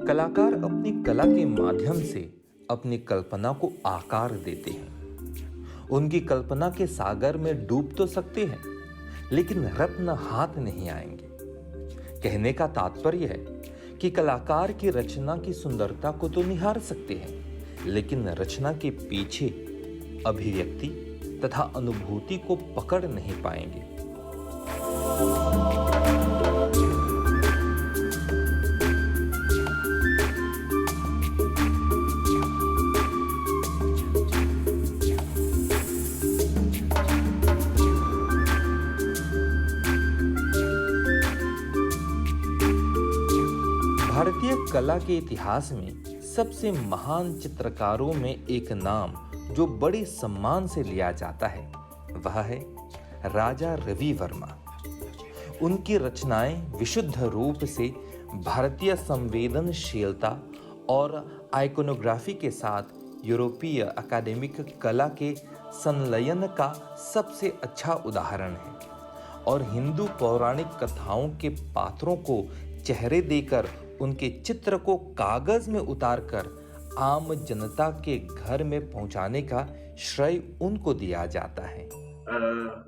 कलाकार अपनी कला के माध्यम से अपनी कल्पना को आकार देते हैं। उनकी कल्पना के सागर में डूब तो सकते हैं, लेकिन रत्न हाथ नहीं आएंगे। कहने का तात्पर्य है कि कलाकार की रचना की सुंदरता को तो निहार सकते हैं, लेकिन रचना के पीछे अभिव्यक्ति तथा अनुभूति को पकड़ नहीं पाएंगे। भारतीय कला के इतिहास में सबसे महान चित्रकारों में एक नाम जो बड़े सम्मान से लिया जाता है, वह है राजा रवि वर्मा। उनकी रचनाएं विशुद्ध रूप से भारतीय संवेदनशीलता और आइकोनोग्राफी के साथ यूरोपीय अकादमिक कला के संलयन का सबसे अच्छा उदाहरण है और हिंदू पौराणिक कथाओं के पात्रों को चेहरे देकर उनके चित्र को कागज में उतारकर आम जनता के घर में पहुंचाने का श्रेय उनको दिया जाता है।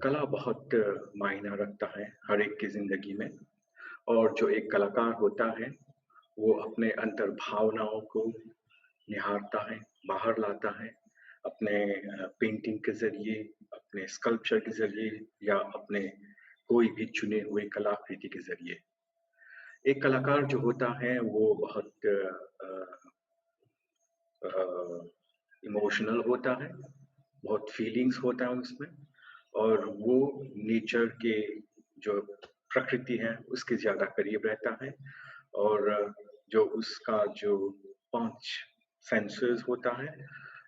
कला बहुत मायना रखता है हर एक की जिंदगी में। और जो एक कलाकार होता है वो अपने अंतर भावनाओं को निहारता है, बाहर लाता है अपने पेंटिंग के जरिए, अपने स्कल्पचर के जरिए या अपने कोई भी चुने हुए कलाकृति के जरिए। एक कलाकार जो होता है वो बहुत इमोशनल होता है, बहुत फीलिंग्स होता है उसमें, और वो नेचर के जो प्रकृति है उसके ज़्यादा करीब रहता है। और जो उसका जो 5 सेंसेस होता है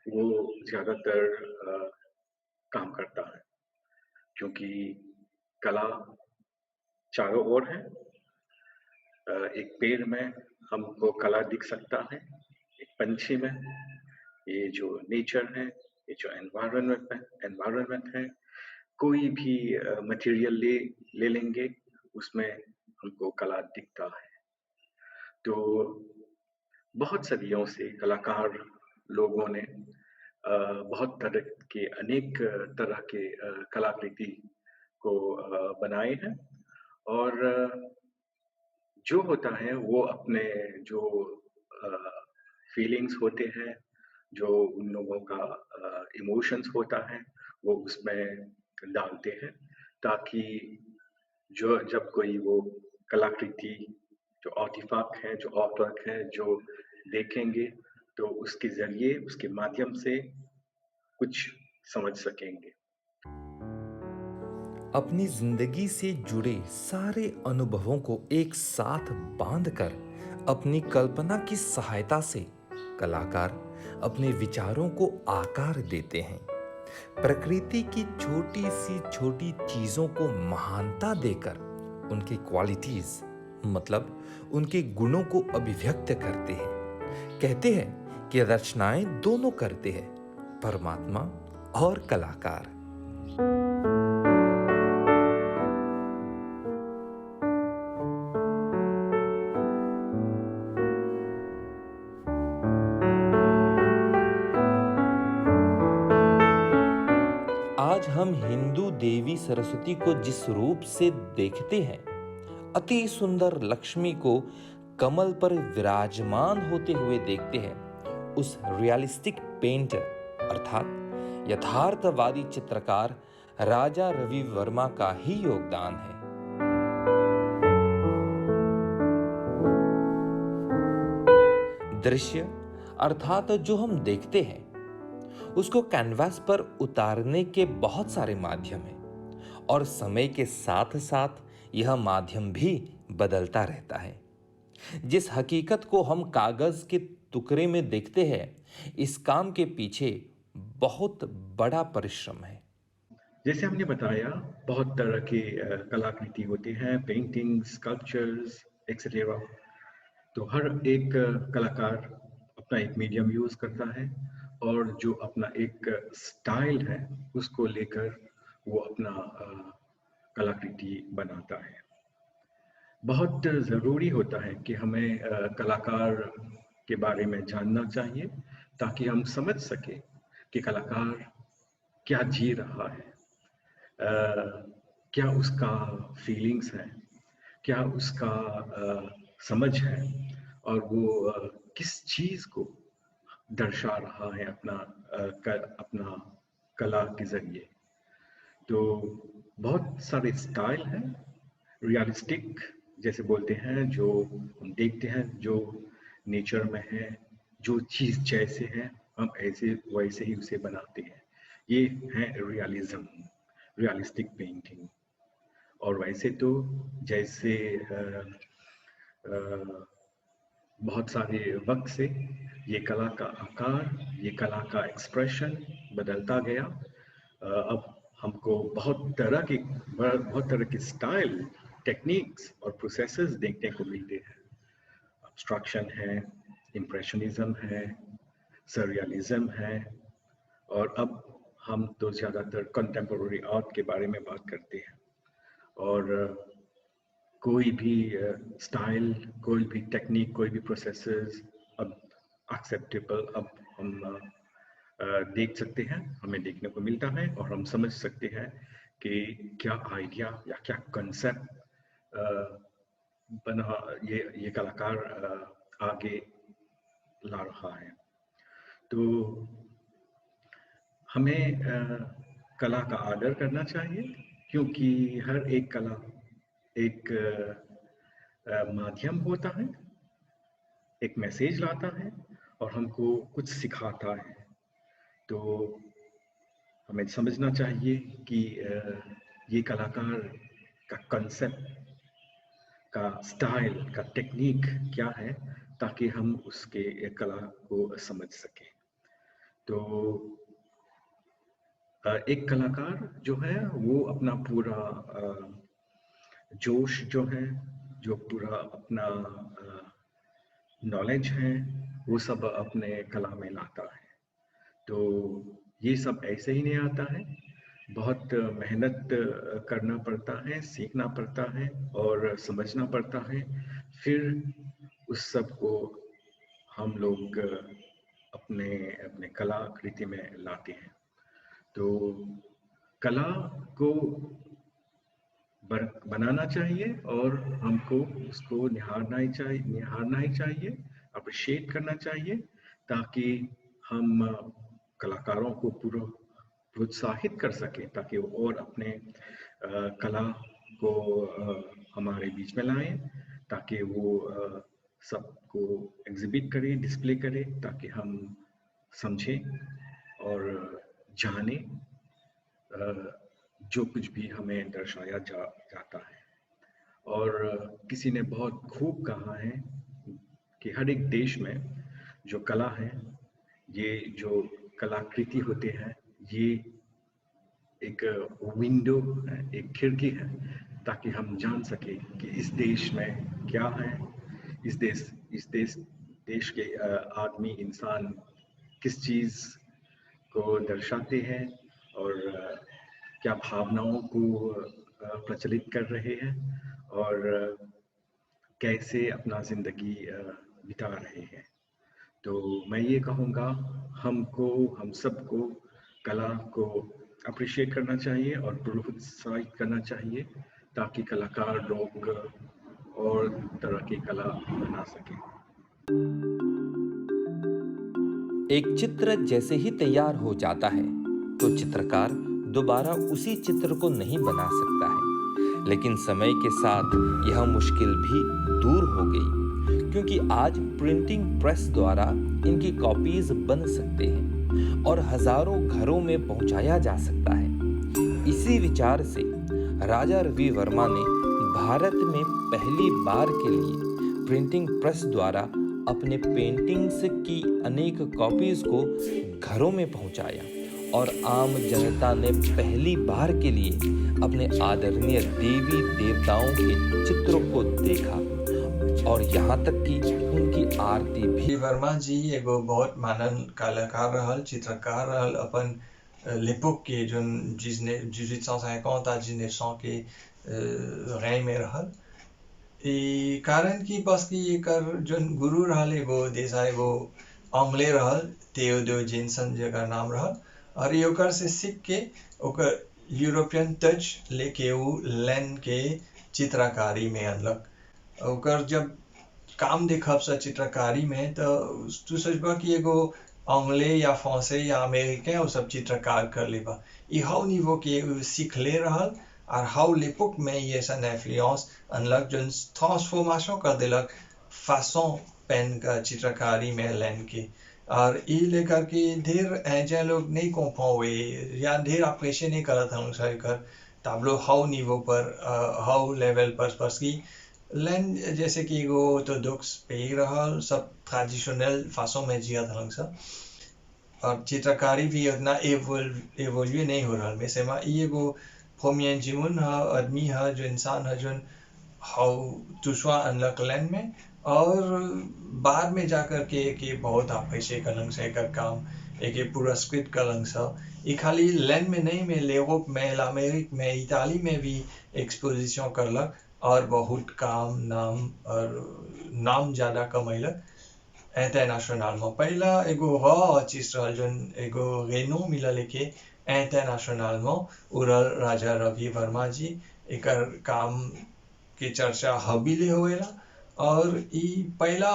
वो ज़्यादातर काम करता है, क्योंकि कला चारों ओर है। एक पेड़ में हमको कला दिख सकता है, एक पंछी में, ये जो नेचर है, ये जो एनवायरनमेंट है, कोई भी मटेरियल ले ले लेंगे उसमें हमको कला दिखता है। तो बहुत सदियों से कलाकार लोगों ने बहुत तरह के अनेक तरह के कलाकृति को बनाए हैं। और जो होता है वो अपने जो फीलिंग्स होते हैं, जो उन लोगों का इमोशंस होता है, वो उसमें डालते हैं, ताकि जो जब कोई वो कलाकृति, जो आर्टिफैक्ट है, जो आर्टवर्क है, जो देखेंगे तो उसके ज़रिए, उसके माध्यम से कुछ समझ सकेंगे। अपनी जिंदगी से जुड़े सारे अनुभवों को एक साथ बांधकर अपनी कल्पना की सहायता से कलाकार अपने विचारों को आकार देते हैं। प्रकृति की छोटी चीजों को महानता देकर उनकी क्वालिटीज मतलब उनके गुणों को अभिव्यक्त करते हैं। कहते हैं कि रचनाएं दोनों करते हैं, परमात्मा और कलाकार। आज हम हिंदू देवी सरस्वती को जिस रूप से देखते हैं, अति सुंदर लक्ष्मी को कमल पर विराजमान होते हुए देखते हैं, उस रियलिस्टिक पेंटर अर्थात यथार्थवादी चित्रकार राजा रवि वर्मा का ही योगदान है। दृश्य अर्थात जो हम देखते हैं उसको कैनवास पर उतारने के बहुत सारे माध्यम हैं और समय के साथ साथ यह माध्यम भी बदलता रहता है। जिस हकीकत को हम कागज के टुकड़े में देखते हैं, इस काम के पीछे बहुत बड़ा परिश्रम है। जैसे हमने बताया, बहुत तरह की कलाकृति होती हैं, पेंटिंग, स्कल्पचर्स एक्सेटेरा। तो हर एक कलाकार अपना एक मीडियम यूज़ करता है और जो अपना एक स्टाइल है उसको लेकर वो अपना कलाकृति बनाता है। बहुत ज़रूरी होता है कि हमें कलाकार के बारे में जानना चाहिए ताकि हम समझ सकें कि कलाकार क्या जी रहा है, क्या उसका फीलिंग्स है, क्या उसका समझ है और वो किस चीज़ को दर्शा रहा है अपना कला के ज़रिए। तो बहुत सारे स्टाइल हैं, रियलिस्टिक जैसे बोलते हैं, जो हम देखते हैं, जो नेचर में है, जो चीज़ जैसे है, हम ऐसे वैसे ही उसे बनाते हैं। ये है रियलिज़्म, रियलिस्टिक पेंटिंग। और वैसे तो जैसे अ, बहुत सारे वक़्त से ये कला का आकार, ये कला का एक्सप्रेशन बदलता गया। अब हमको बहुत तरह के स्टाइल, टेक्निक्स और प्रोसेसेस देखने को मिलते हैं। एब्स्ट्रैक्शन है, इम्प्रेशनिज़्म है, सररियलिज़्म है और अब हम तो ज़्यादातर कंटेम्पोरेरी आर्ट के बारे में बात करते हैं। और कोई भी स्टाइल, कोई भी टेक्निक, कोई भी प्रोसेसेस अब एक्सेप्टेबल अब हम देख सकते हैं, हमें देखने को मिलता है और हम समझ सकते हैं कि क्या आइडिया या क्या कंसेप्ट बना ये कलाकार आगे ला रहा है। तो हमें कला का आदर करना चाहिए क्योंकि हर एक कला एक माध्यम होता है, एक मैसेज लाता है और हमको कुछ सिखाता है। तो हमें समझना चाहिए कि ये कलाकार का कंसेप्ट, का स्टाइल, का टेक्निक क्या है ताकि हम उसके कला को समझ सकें। तो एक कलाकार जो है वो अपना पूरा जोश जो है, जो पूरा अपना नॉलेज है, वो सब अपने कला में लाता है। तो ये सब ऐसे ही नहीं आता है, बहुत मेहनत करना पड़ता है, सीखना पड़ता है और समझना पड़ता है। फिर उस सब को हम लोग अपने अपने कलाकृति में लाते हैं। तो कला को बनाना चाहिए और हमको उसको निहारना ही चाहिए, अप्रिशिएट करना चाहिए ताकि हम कलाकारों को पूरा प्रोत्साहित कर सकें ताकि वो और अपने कला को हमारे बीच में लाएं ताकि वो सबको एग्जिबिट करें, डिस्प्ले करें ताकि हम समझें और जानें जो कुछ भी हमें दर्शाया जाता है। और किसी ने बहुत खूब कहा है कि हर एक देश में जो कला है, ये जो कलाकृति होते हैं, ये एक विंडो है, एक खिड़की है ताकि हम जान सकें कि इस देश में क्या है, इस देश के आदमी इंसान किस चीज़ को दर्शाते हैं और क्या भावनाओं को प्रचलित कर रहे हैं और कैसे अपना ज़िंदगी बिता रहे हैं। तो मैं ये कहूँगा हम सबको कला को अप्रिशिएट करना चाहिए और प्रोत्साहित करना चाहिए ताकि कलाकार लोग और तरह की कला बना सकें। एक चित्र जैसे ही तैयार हो जाता है तो चित्रकार दोबारा उसी चित्र को नहीं बना सकता है, लेकिन समय के साथ यह मुश्किल भी दूर हो गई क्योंकि आज प्रिंटिंग प्रेस द्वारा इनकी कॉपीज बन सकते हैं और हजारों घरों में पहुंचाया जा सकता है। इसी विचार से राजा रवि वर्मा ने भारत में पहली बार के लिए प्रिंटिंग प्रेस द्वारा अपने पेंटिंग्स की अनेक कॉपीज को घरों में पहुंचाया और आम जनता ने पहली बार के लिए अपने आदरणीय देवी देवताओं के चित्रों को देखा और यहाँ तक कि उनकी आरती भी। वर्मा जी एगो बहुत मानन कलाकार रहल, चित्रकार रहल। अपन l'époque के जो 1850 à 1900 के रैन में रहल। ई कारण कि बस कि एकर जोन गुरु रहल एगो देसा एगो आंग्ले रहल थियोडोर जेनसन जेकर नाम रहल और ये ओकर से सीख के ओकर यूरोपियन टच लेके उ लैन के चित्रकारी में अनलक। ओकर जब काम देखब सा चित्रकारी में तो तू सोचबा कि एगो आंग्ले या फ्रांसे या अमेरिकन वो सब चित्रकार कर लेबा। ई हाउ निवो के उ सीख ले रहल और हाउ लेपुक में ये सन इन्फ्लुएंस अनलक जो ट्रांसफॉर्मेशन कर देलक फासों पेन का चित्रकारी में लैन के। और ई लेकर के ढेर ऐसे लोग नहीं कॉम्फॉ हुए या ढेर अप्रिशिएट नहीं करत हम सर कर ताबलो हाउ निवो पर हाउ लेवल पर बस की लैन जैसे कि एगो ऑर्थोडॉक्स पे ही रहल सब ट्रेडिशनल फासों में जिया था सब और चित्रकारी भी उतना एवोल्यू नहीं हो रहा वैसे में ये एगो फोमियन जीवन है आदमी है जो इंसान है जो हाउ दूसरा अनलक लैन में और बाद में जाकर के बहुत आप ऐसे कलंग से कर काम एक पुरस्कृत कलंग सा ये खाली लैन में नहीं में यूरोप में अमेरिक में इताली में भी एक्सपोजिशन करलक और बहुत काम नाम और नाम ज़्यादा कमैलक इंटरनेशनल में। पहला एगो रॉ चीज रहल जोन एगो रेनो मिला लेके इंटरनेशनल में उरल राजा रवि वर्मा जी एकर काम के चर्चा हबीले होएला और ई पहला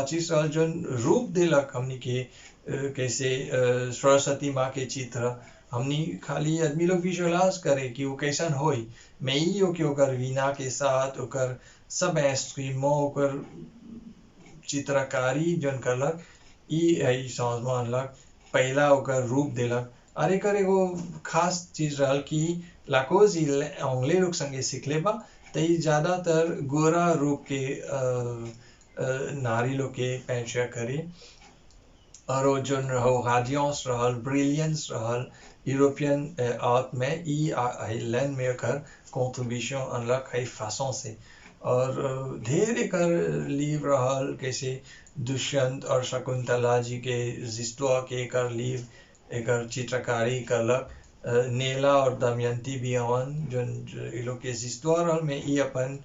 चीज रहल जोन रूप देलक हमनी के कैसे सरस्वती माँ के चित्र हमनी खाली आदमी लोग विजुअलाइज करे कि वो कैसन होई मैं ई ओके ओकर वीणा के साथ ओकर सब इंस्ट्रूमेंट ओकर चित्रकारी जोन करलक ई समझ में अनलक पहला ओकर रूप देलक और एकर एगो खास चीज रहल कि लाकोज आंग्ले लोग संगे सीखले बा तो ई ज्यादातर गोरा रूप के नारी लोग के पेशा करे और वो जोन राडियंस रहल ब्रिलियंस रहल यूरोपियन आर्ट में ई लैन में कर कंट्रीब्यूशन अनलक है फासों से और ढेर एकर लीव रहल कैसे दुष्यंत और शकुंतला जी के जिस्तवा के एकर लीव एकर चित्रकारी करलक नेला और दमयंती भी हवन जो ये लोग के जिस्तवा रहल में ई अपन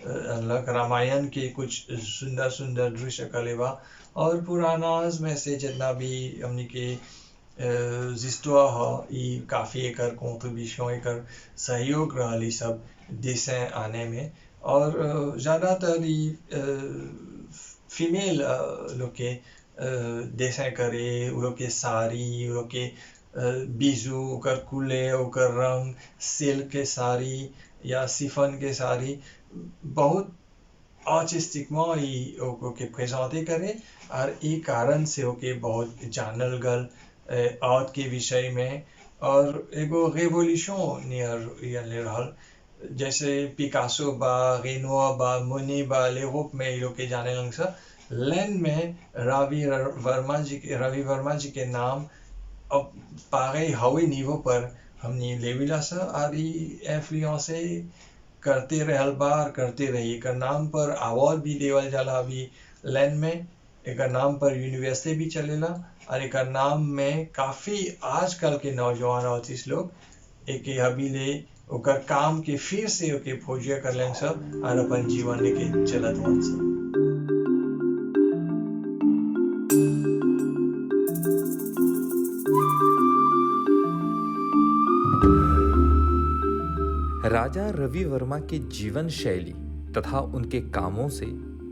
अनलक रामायण के कुछ सुंदर सुंदर दृश्य कलेवा और पुरानाज में से जितना भी हमनी के जिस्तवा हो ई काफ़ी एकर कंट्रीब्यूशन एकर सहयोग रहल ई सब देशें आने में और ज़्यादातर ई फीमेल लोग के देशें करे वो लोग के साड़ी वो लोग के बीजू ओकर कुले ओकर रंग सिल्क के साड़ी या सिफन के साड़ी बहुत आर्टिस्टिकement ई ओके प्रेजेंटे करे और ई कारण से ओके बहुत जानल गल आर्ट के विषय में और एगो रेवोल्यूशन नियर रहल जैसे पिकासो बा रेनोआ बा मोनी बा यूरोप में ये लोग के जाने लंग सा लैन में रवि वर्मा जी के नाम अब पारे हवाई नीवो पर हमने लेविला सा और इन्फ्लुएंस करते रहल बार करते रही एक नाम पर अवार्ड भी देवल जाला अभी लैन में एक नाम पर यूनिवर्सिटी भी चलेला और एक नाम में काफ़ी आजकल के नौजवान आर्टिस्ट लोग एक अभी ले ओकर काम के फिर से ओके खोजिया कर लें सब और अपन जीवन लेके चलत वन सब। राजा रवि वर्मा के जीवन शैली तथा उनके कामों से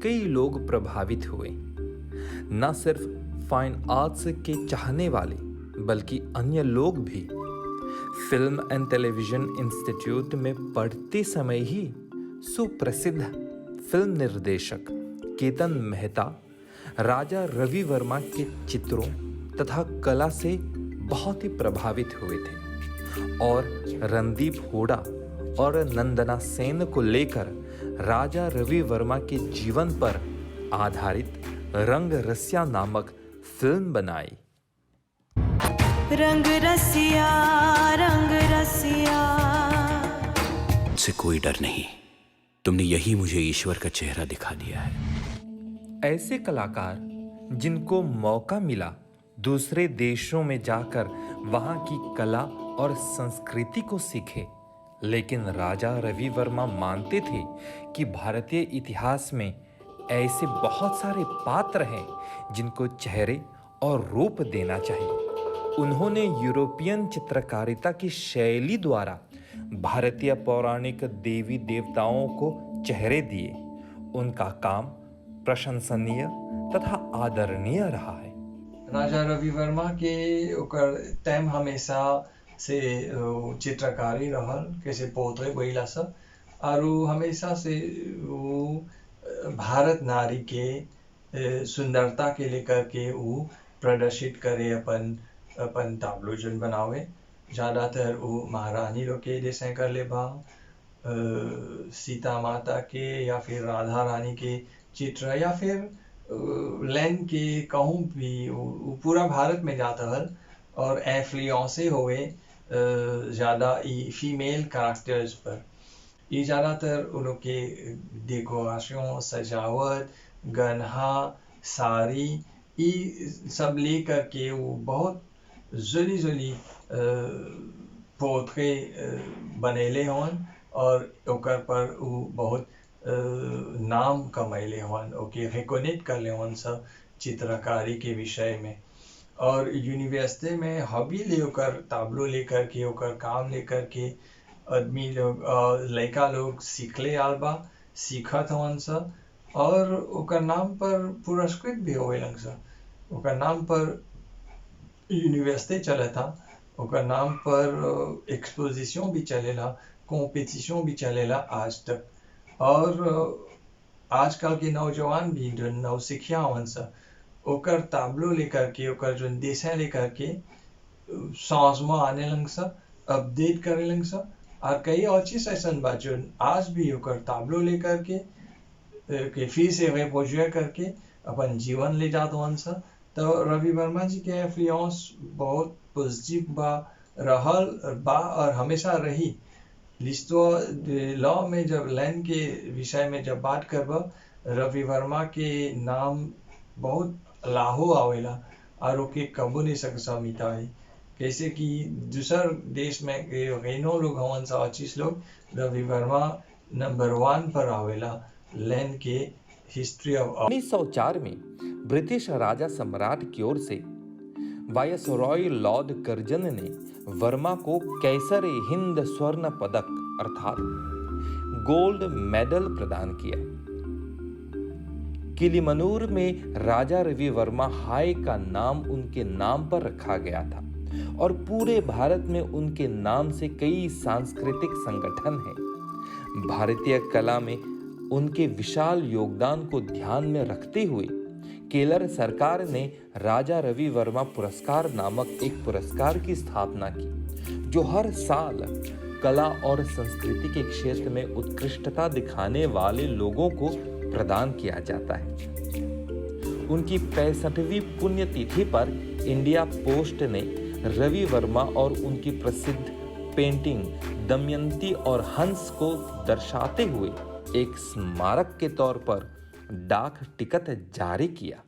कई लोग प्रभावित हुए। न सिर्फ फाइन आर्ट्स के चाहने वाले बल्कि अन्य लोग भी। फिल्म एंड टेलीविजन इंस्टीट्यूट में पढ़ते समय ही सुप्रसिद्ध फिल्म निर्देशक केतन मेहता राजा रवि वर्मा के चित्रों तथा कला से बहुत ही प्रभावित हुए थे और रणदीप हुडा और नंदना सेन को लेकर राजा रवि वर्मा के जीवन पर आधारित रंग रसिया नामक फिल्म बनाई। रंग रसिया से कोई डर नहीं, तुमने यही मुझे ईश्वर का चेहरा दिखा दिया है। ऐसे कलाकार जिनको मौका मिला दूसरे देशों में जाकर वहां की कला और संस्कृति को सीखे, लेकिन राजा रवि वर्मा मानते थे कि भारतीय इतिहास में ऐसे बहुत सारे पात्र हैं जिनको चेहरे और रूप देना चाहिए। उन्होंने यूरोपियन चित्रकारिता की शैली द्वारा भारतीय पौराणिक देवी देवताओं को चेहरे दिए। उनका काम प्रशंसनीय तथा आदरणीय रहा है। राजा रवि वर्मा के ओकर टाइम हमेशा से चित्रकारी रहल, कैसे पोतरे बइला सब, और हमेशा से वो भारत नारी के सुंदरता के लेकर के वो प्रदर्शित करे अपन ताब्लो जन बनावे। ज़्यादातर वो महारानी लोग के डिजाइन कर ले बा, सीता माता के या फिर राधा रानी के चित्र, या फिर लैंड के कहूँ भी वो पूरा भारत में जाता है। और एफ्लुएंसे हुए ज़्यादा फीमेल कैरेक्टर्स पर। ये ज़्यादातर उन लोग के डेकोरेशन, सजावट, गन्हा, साड़ी, ये सब ले करके वो बहुत जोली जोली पोतरे बनेले हवन, और ओकर पर वो बहुत नाम कमैले हवन, ओके रिकॉग्निट कर ले हवन सब चित्रकारी के विषय में। और यूनिवर्सिटी में हॉबी ले ओकर ताब्लो लेकर के, ओकर काम लेकर के आदमी लोग लड़का लोग सीखले आल बा, सीखत हवन सब, और ओकर नाम पर पुरस्कृत भी होवेलन सब। ओकर नाम पर यूनिवर्सिटी चलता, ओकर नाम पर एक्सपोजिशन भी चलेला, कॉम्पिटिशन भी चलेला आज तक। और आजकल के नौजवान भी जो नौसिखिया हवन सब, ओकर ताब्लो लेकर के, ओकर जो डिजाइन लेकर के सांस में आने लग सब, अपडेट करे लग सब। और कई और चीज ऐसा बा जो आज भी ओकर ताब्लो लेकर के फिर से रिप्रोड्यूस करके अपन जीवन ले जात हवन सब। तो रवि वर्मा जी के इन्फ्लुएंस बहुत पॉजिटिव बा, रहल बा और हमेशा रही। लॉ में जब लैंड के विषय में जब बात करब, रवि वर्मा के नाम बहुत लाहो आवेला, और ओके कबो नहीं सकता मिटाई। कैसे कि दूसर देश में रेनो लोग हवन सा 25 लोग, रवि वर्मा नंबर 1 पर आवेला लैंड के हिस्ट्री ऑफ। 1904 में ब्रिटिश राजा सम्राट की ओर से वायसरॉय लॉर्ड कर्जन ने वर्मा को कैसर हिंद स्वर्ण पदक अर्थात गोल्ड मेडल प्रदान किया। किलीमनूर में राजा रवि वर्मा हाई का नाम उनके नाम पर रखा गया था, और पूरे भारत में उनके नाम से कई सांस्कृतिक संगठन हैं। भारतीय कला में उनके विशाल योगदान को ध्यान में रखते हुए केरल सरकार ने राजा रवि वर्मा पुरस्कार नामक एक पुरस्कार की स्थापना की, जो हर साल कला और संस्कृति के क्षेत्र में उत्कृष्टता दिखाने वाले लोगों को प्रदान किया जाता है। उनकी 65वीं पुण्यतिथि पर इंडिया पोस्ट ने रवि वर्मा और उनकी प्रसिद्ध पेंटिंग दमयंती और हंस को दर्शाते हुए एक स्मारक के तौर पर डाक टिकट जारी किया।